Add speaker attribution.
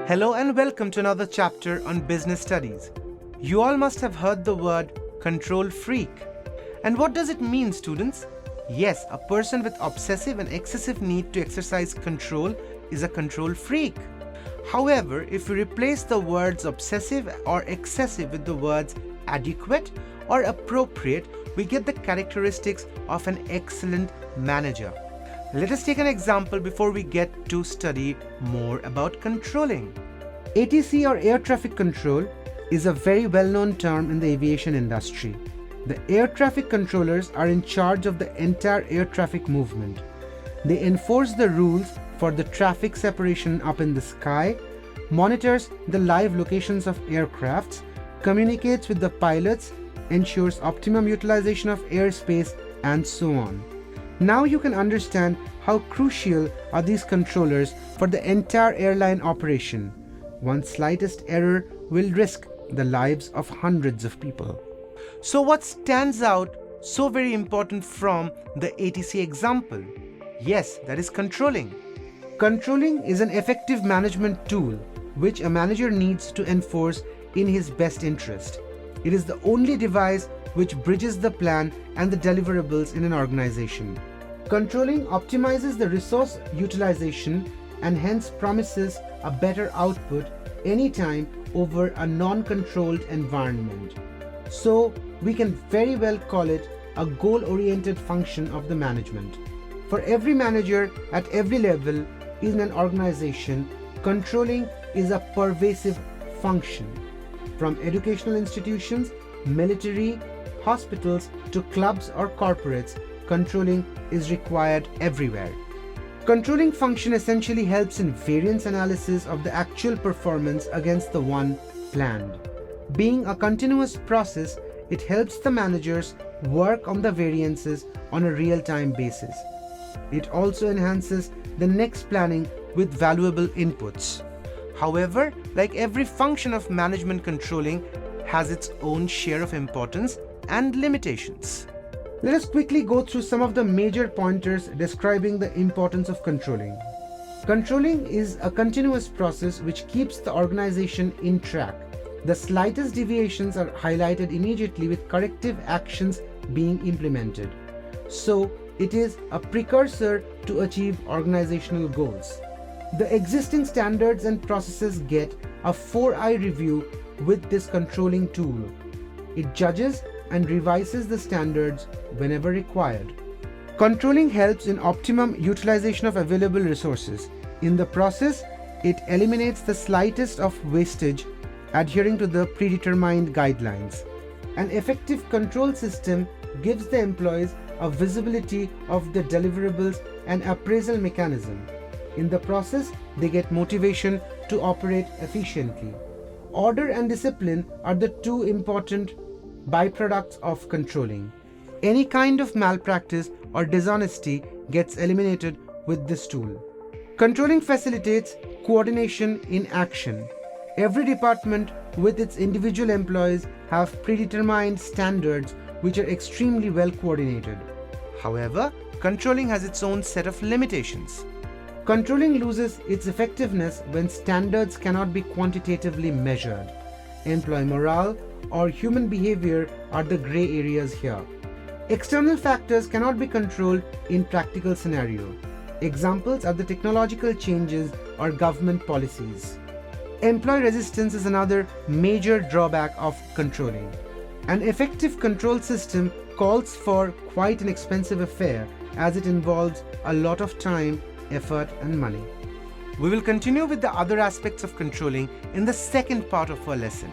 Speaker 1: Hello and welcome to another chapter on business studies. You all must have heard the word control freak. And what does it mean, students? Yes, a person with obsessive and excessive need to exercise control is a control freak. However, if we replace the words obsessive or excessive with the words adequate or appropriate, we get the characteristics of an excellent manager. Let us take an example before we get to study more about controlling. ATC or air traffic control is a very well-known term in the aviation industry. The air traffic controllers are in charge of the entire air traffic movement. They enforce the rules for the traffic separation up in the sky, monitors the live locations of aircrafts, communicates with the pilots, ensures optimum utilization of airspace, and so on. Now you can understand how crucial are these controllers for the entire airline operation. One slightest error will risk the lives of hundreds of people. So what stands out so very important from the ATC example? Yes, that is controlling. Controlling is an effective management tool which a manager needs to enforce in his best interest. It is the only device which bridges the plan and the deliverables in an organization. Controlling optimizes the resource utilization and hence promises a better output anytime over a non-controlled environment. So we can very well call it a goal-oriented function of the management. For every manager at every level in an organization, controlling is a pervasive function. From educational institutions, military, hospitals to clubs or corporates, controlling is required everywhere. Controlling function essentially helps in variance analysis of the actual performance against the one planned. Being a continuous process, it helps the managers work on the variances on a real-time basis. It also enhances the next planning with valuable inputs. However, like every function of management, controlling has its own share of importance and limitations. Let us quickly go through some of the major pointers describing the importance of controlling. Controlling is a continuous process which keeps the organization in track. The slightest deviations are highlighted immediately with corrective actions being implemented. So, it is a precursor to achieve organizational goals. The existing standards and processes get a 4-eye review with this controlling tool. It judges and revises the standards whenever required. Controlling helps in optimum utilization of available resources. In the process, it eliminates the slightest of wastage, adhering to the predetermined guidelines. An effective control system gives the employees a visibility of the deliverables and appraisal mechanism. In the process, they get motivation to operate efficiently. Order and discipline are the two important byproducts of controlling. Any kind of malpractice or dishonesty gets eliminated with this tool. Controlling facilitates coordination in action. Every department with its individual employees have predetermined standards which are extremely well coordinated. However, controlling has its own set of limitations. Controlling loses its effectiveness when standards cannot be quantitatively measured. Employee morale or human behavior are the gray areas here. External factors cannot be controlled in practical scenario. Examples are the technological changes or government policies. Employee resistance is another major drawback of controlling. An effective control system calls for quite an expensive affair as it involves a lot of time, effort, and money. We will continue with the other aspects of controlling in the second part of our lesson.